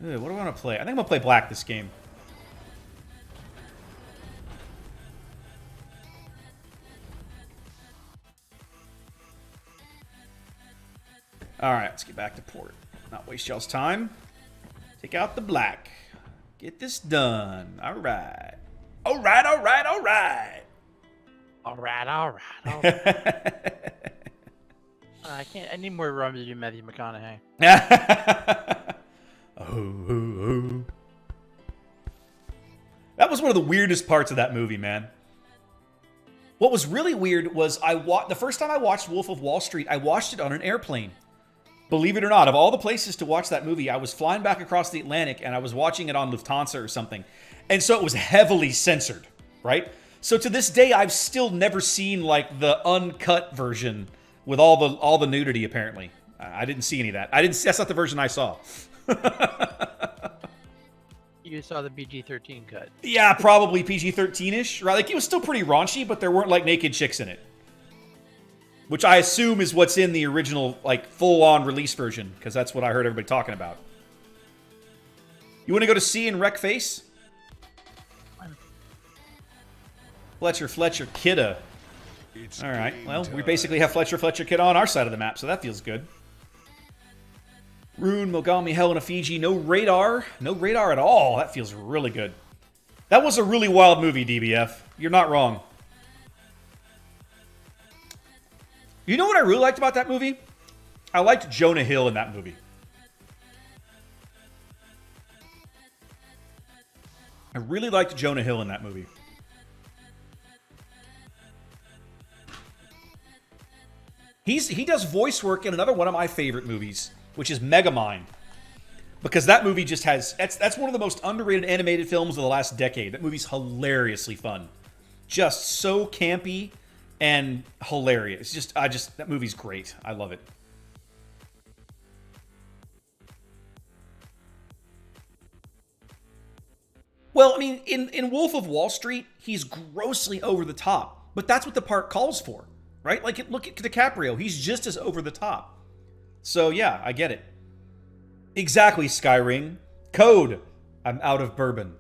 What do I want to play? I think I'm going to play black this game. Alright, let's get back to port. Not waste y'all's time. Take out the black. Get this done. Alright. Alright, alright, alright. Alright. I can't. I need more rum to do Matthew McConaughey. Oh. That was one of the weirdest parts of that movie, man. What was really weird was the first time I watched Wolf of Wall Street, I watched it on an airplane. Believe it or not, of all the places to watch that movie, I was flying back across the Atlantic and I was watching it on Lufthansa or something. And so it was heavily censored, right? So to this day, I've still never seen like the uncut version with all the nudity, apparently. I didn't see any of that. That's not the version I saw. You saw the PG-13 cut. Yeah, probably PG-13-ish, right? Like, it was still pretty raunchy, but there weren't, like, naked chicks in it. Which I assume is what's in the original, like, full-on release version, because that's what I heard everybody talking about. You want to go to sea and wreck face? Fletcher, Kidda. Alright, well, we basically have Fletcher, Kidda on our side of the map, so that feels good. Rune, Mogami, Helena, Fiji, no radar. No radar at all. That feels really good. That was a really wild movie, DBF. You're not wrong. You know what I really liked about that movie? I liked Jonah Hill in that movie. I really liked Jonah Hill in that movie. He does voice work in another one of my favorite movies, which is Megamind. Because that movie just has... That's one of the most underrated animated films of the last decade. That movie's hilariously fun. Just so campy and hilarious. That movie's great. I love it. Well, I mean, in Wolf of Wall Street, he's grossly over the top. But that's what the part calls for, right? Like, look at DiCaprio. He's just as over the top. So, yeah, I get it. Exactly, Skyring. Code. I'm out of bourbon.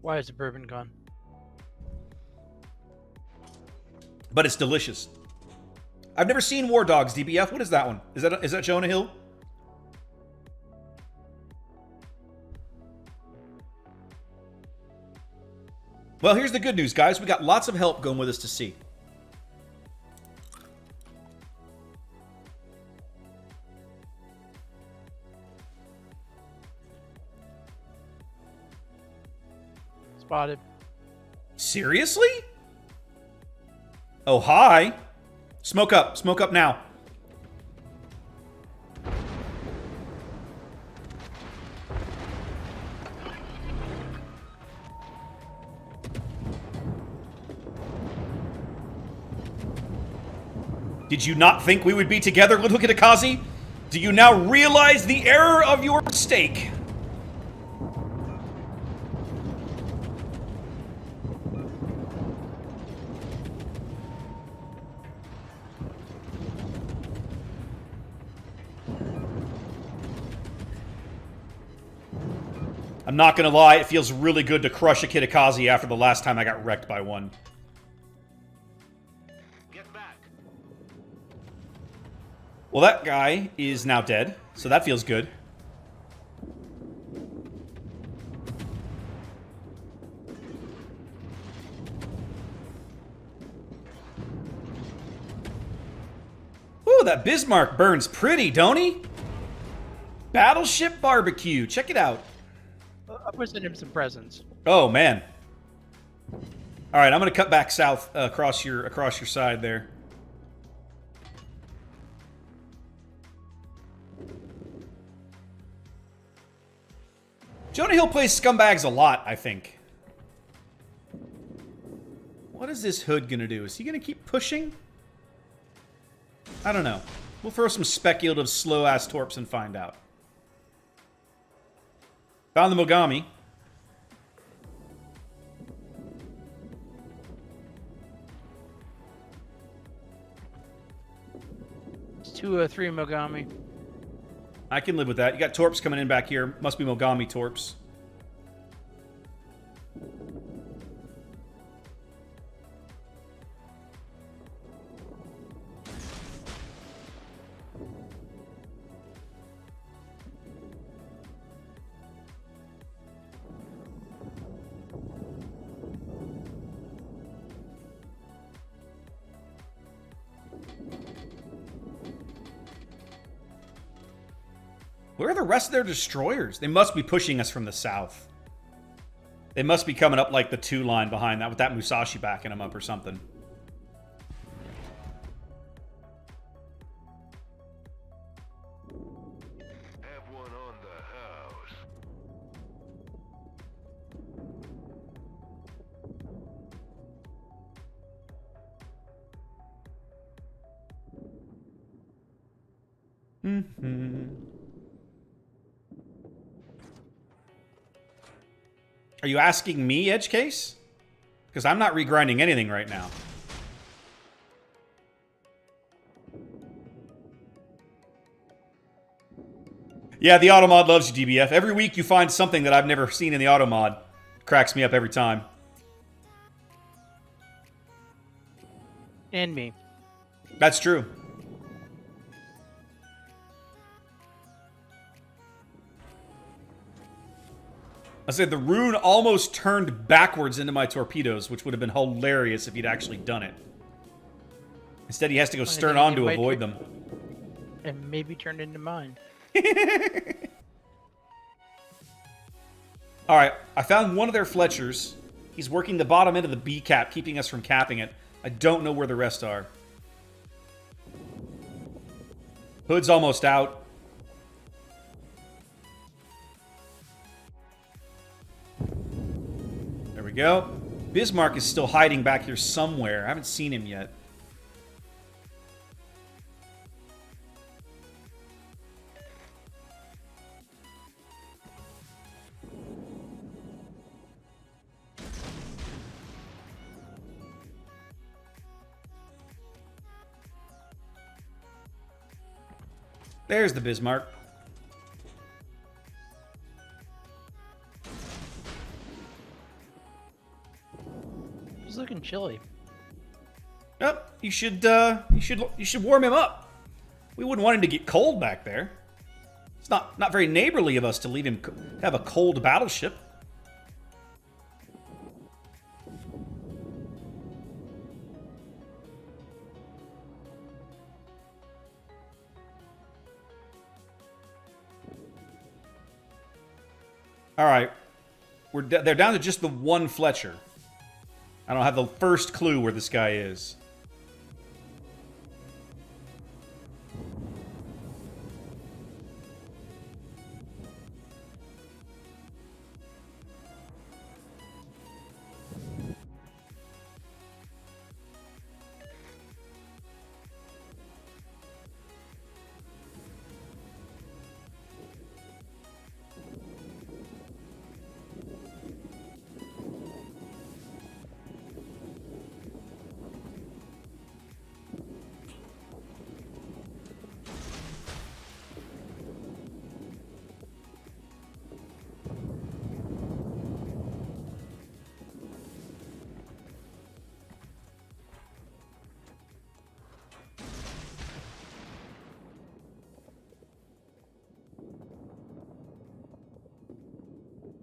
Why is the bourbon gone? But it's delicious. I've never seen War Dogs, DBF. What is that one? Is that Jonah Hill? Well, here's the good news, guys. We got lots of help going with us to sea. Spotted. Seriously? Oh, hi. Smoke up. Smoke up now. Did you not think we would be together, little Kitakaze? Do you now realize the error of your mistake? I'm not gonna lie, it feels really good to crush a Kitakaze after the last time I got wrecked by one. Get back. Well, that guy is now dead, so that feels good. Ooh, that Bismarck burns pretty, don't he? Battleship Barbecue, check it out. I presented him some presents. Oh, man. All right, I'm going to cut back south across your side there. Jonah Hill plays scumbags a lot, I think. What is this hood going to do? Is he going to keep pushing? I don't know. We'll throw some speculative slow-ass torps and find out. Found the Mogami. It's 203 Mogami. I can live with that. You got Torps coming in back here. Must be Mogami Torps. Where are the rest of their destroyers? They must be pushing us from the south. They must be coming up like the 2 line behind that with that Musashi backing them up or something. Have one on the house. Are you asking me, Edge Case? Because I'm not regrinding anything right now. Yeah, the Automod loves you, DBF. Every week you find something that I've never seen in the Automod. Cracks me up every time. And me. That's true. I said the rune almost turned backwards into my torpedoes, which would have been hilarious if he'd actually done it. Instead, he has to go stern on to avoid them. And maybe turned into mine. All right, I found one of their Fletchers. He's working the bottom end of the B cap, keeping us from capping it. I don't know where the rest are. Hood's almost out. There we go. Bismarck is still hiding back here somewhere. I haven't seen him yet. There's the Bismarck. He's looking chilly. Yep, you should warm him up. We wouldn't want him to get cold back there. It's not very neighborly of us to leave him have a cold battleship. All right, they're down to just the one Fletcher. I don't have the first clue where this guy is.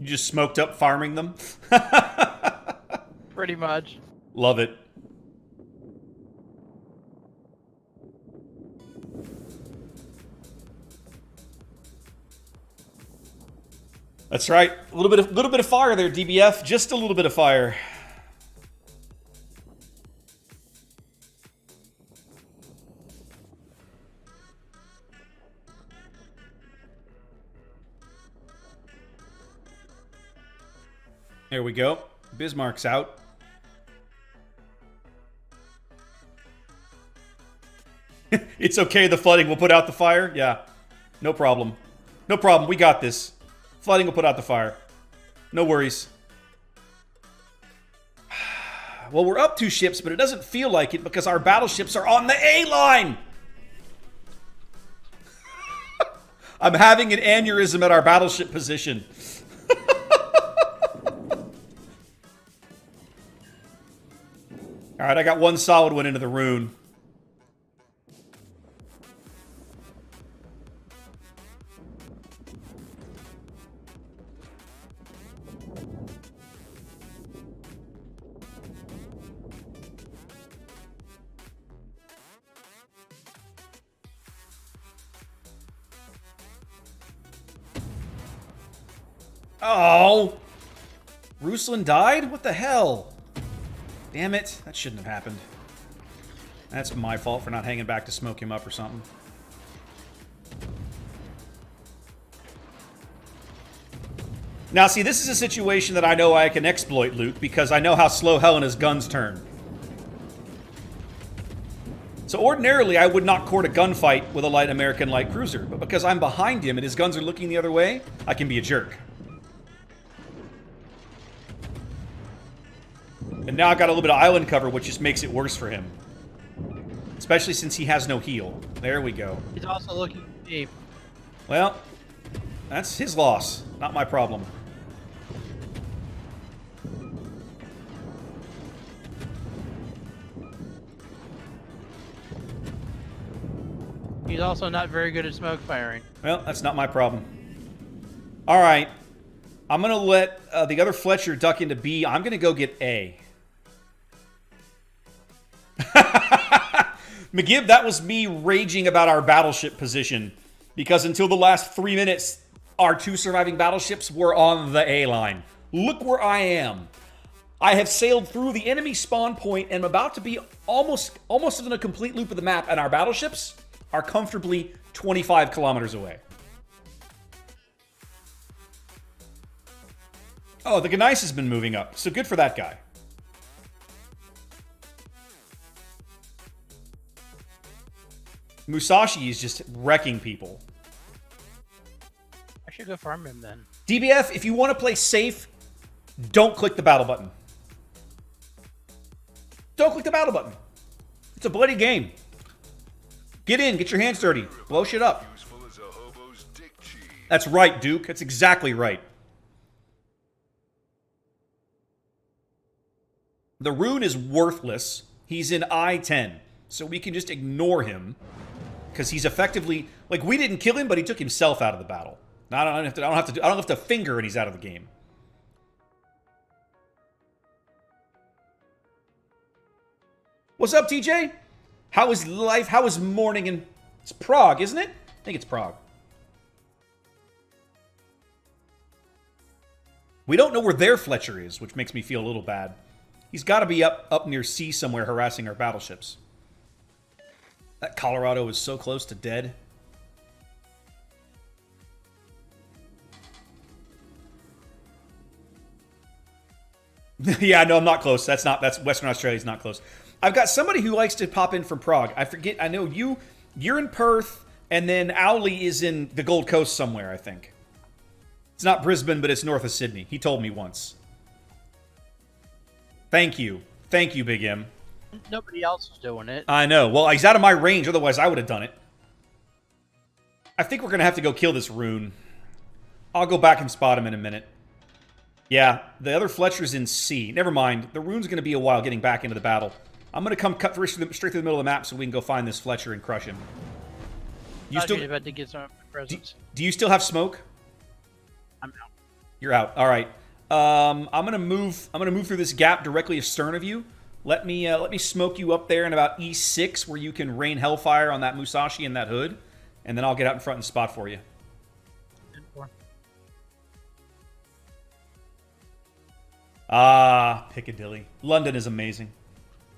You just smoked up farming them? Pretty much. Love it. That's right. A little bit of fire there, DBF. Just a little bit of fire. There we go. Bismarck's out. It's okay, the flooding will put out the fire? Yeah. No problem. No problem. We got this. Flooding will put out the fire. No worries. Well, we're up 2 ships, but it doesn't feel like it because our battleships are on the A line! I'm having an aneurysm at our battleship position. All right, I got one solid one into the rune. Oh! Ruslan died? What the hell? Damn it. That shouldn't have happened. That's my fault for not hanging back to smoke him up or something. Now, see, this is a situation that I know I can exploit, Luke, because I know how slow Helena's guns turn. So ordinarily, I would not court a gunfight with a light American light cruiser, but because I'm behind him and his guns are looking the other way, I can be a jerk. And now I've got a little bit of island cover, which just makes it worse for him. Especially since he has no heal. There we go. He's also looking deep. Well, that's his loss, not my problem. He's also not very good at smoke firing. Well, that's not my problem. All right. I'm going to let the other Fletcher duck into B. I'm going to go get A. McGibb, that was me raging about our battleship position. Because until the last 3 minutes, our 2 surviving battleships were on the A line. Look where I am. I have sailed through the enemy spawn point and I'm about to be almost in a complete loop of the map, and our battleships are comfortably 25 kilometers away. Oh, the Gneiss has been moving up, so good for that guy. Musashi is just wrecking people. I should go farm him then. DBF, if you want to play safe, don't click the battle button. Don't click the battle button. It's a bloody game. Get in, get your hands dirty, blow shit up. Useful as a hobo's dick cheese. That's right, Duke. That's exactly right. The rune is worthless. He's in I-10, so we can just ignore him because he's effectively, like, we didn't kill him, but he took himself out of the battle. Now, I don't have to finger, and he's out of the game. What's up, TJ? How is life? How is morning? And it's Prague, isn't it? I think it's Prague. We don't know where their Fletcher is, which makes me feel a little bad. He's got to be up near sea somewhere harassing our battleships. That Colorado is so close to dead. Yeah, no, I'm not close. That's Western Australia's not close. I've got somebody who likes to pop in from Prague. I forget. I know you're in Perth, and then Owley is in the Gold Coast somewhere, I think. It's not Brisbane, but it's north of Sydney. He told me once. Thank you. Thank you, Big M. Nobody else is doing it. I know. Well, he's out of my range. Otherwise, I would have done it. I think we're going to have to go kill this rune. I'll go back and spot him in a minute. Yeah, the other Fletcher's in C. Never mind. The rune's going to be a while getting back into the battle. I'm going to come cut straight through the middle of the map so we can go find this Fletcher and crush him. You still about to get some presents. Do you still have smoke? I'm out. You're out. All right. I'm gonna move through this gap directly astern of you. Let me smoke you up there in about E6, where you can rain hellfire on that Musashi and that hood, and then I'll get out in front and spot for you. Ah, Piccadilly. London is amazing.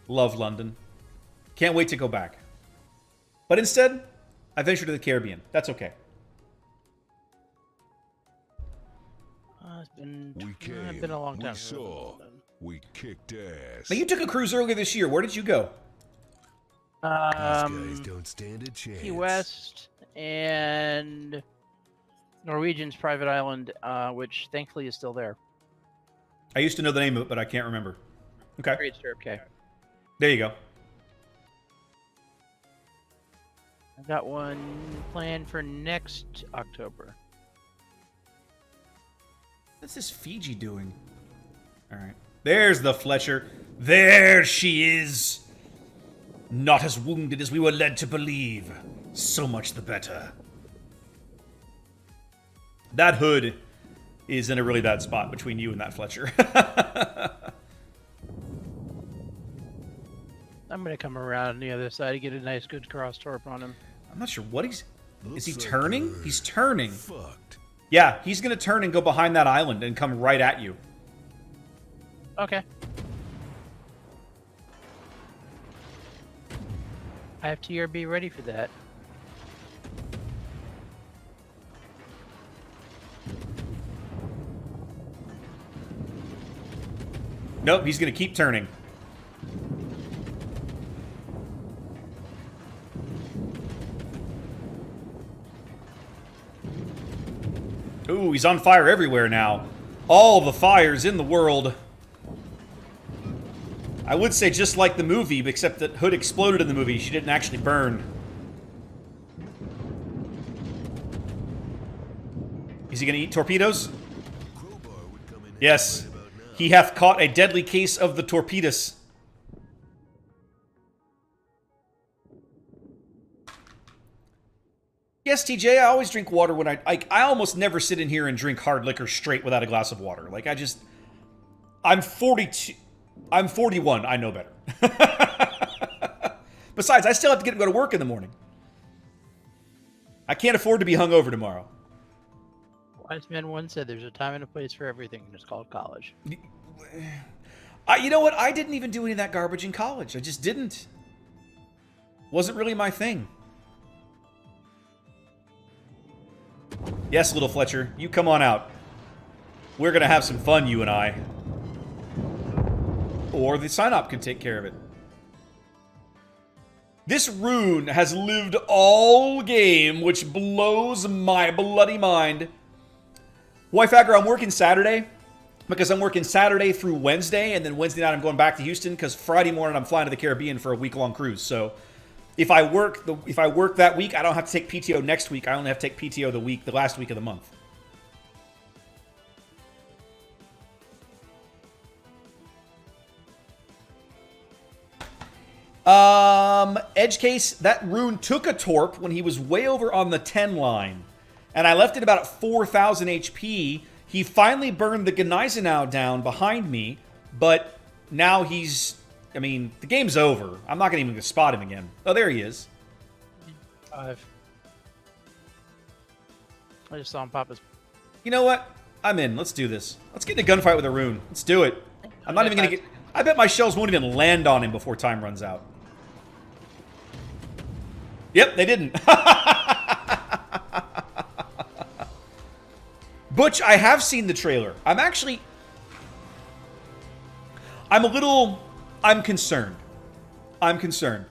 Love London. Can't wait to go back. But instead, I venture to the Caribbean. That's okay. It's been a long time. We saw. We kicked ass. Now, you took a cruise earlier this year. Where did you go? These guys don't stand a chance. Key West and Norwegian's private island, which thankfully is still there. I used to know the name of it, but I can't remember. Okay. Great Stirrup Cay. There you go. I got one planned for next October. What's this Fiji doing? All right. There's the Fletcher. There she is. Not as wounded as we were led to believe. So much the better. That hood is in a really bad spot between you and that Fletcher. I'm gonna come around the other side to get a nice good cross torp on him. I'm not sure what he's... Is he Looks like turning? we're He's turning. Fucked. Yeah, he's going to turn and go behind that island and come right at you. Okay. I have TRB ready for that. Nope, he's going to keep turning. Ooh, he's on fire everywhere now. All the fires in the world. I would say just like the movie, except that Hood exploded in the movie. She didn't actually burn. Is he going to eat torpedoes? Crowbar would come in Yes. handy right about now. He hath caught a deadly case of the torpedoes. Yes, TJ, I always drink water when I almost never sit in here and drink hard liquor straight without a glass of water. Like, I'm 42... I'm 41. I know better. Besides, I still have to go to work in the morning. I can't afford to be hungover tomorrow. Wise man once said there's a time and a place for everything, and it's called college. You know what? I didn't even do any of that garbage in college. I just didn't. Wasn't really my thing. Yes, little Fletcher, you come on out. We're gonna have some fun, you and I. Or the Synop can take care of it. This rune has lived all game, which blows my bloody mind. Wife Agger, I'm working Saturday because I'm working Saturday through Wednesday, and then Wednesday night I'm going back to Houston because Friday morning I'm flying to the Caribbean for a week-long cruise. So if I work that week, I don't have to take PTO next week. I only have to take PTO the last week of the month. Edge case, that rune took a torp when he was way over on the 10 line. And I left it about at 4,000 HP. He finally burned the Gneisenau down behind me, but now he's... I mean, the game's over. I'm not even going to spot him again. Oh, there he is. 5. I just saw him pop his... You know what? I'm in. Let's do this. Let's get in a gunfight with a rune. Let's do it. I'm not even going to get... I bet my shells won't even land on him before time runs out. Yep, they didn't. Butch, I have seen the trailer. I'm concerned. I'm concerned.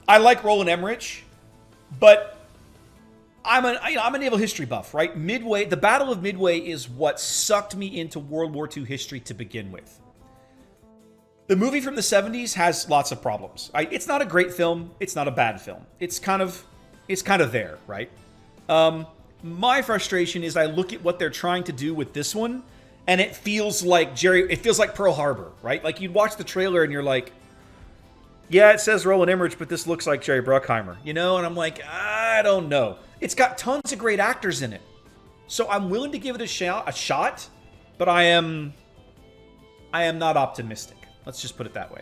I like Roland Emmerich, but I'm a naval history buff, right? Midway, the Battle of Midway is what sucked me into World War II history to begin with. The movie from the 70s has lots of problems. It's not a great film. It's not a bad film. It's kind of there, right? My frustration is I look at what they're trying to do with this one, and it feels like Pearl Harbor, right? Like you'd watch the trailer and you're like, yeah, it says Roland Emmerich, but this looks like Jerry Bruckheimer, you know? And I'm like, I don't know. It's got tons of great actors in it. So I'm willing to give it a shot, but I am not optimistic. Let's just put it that way.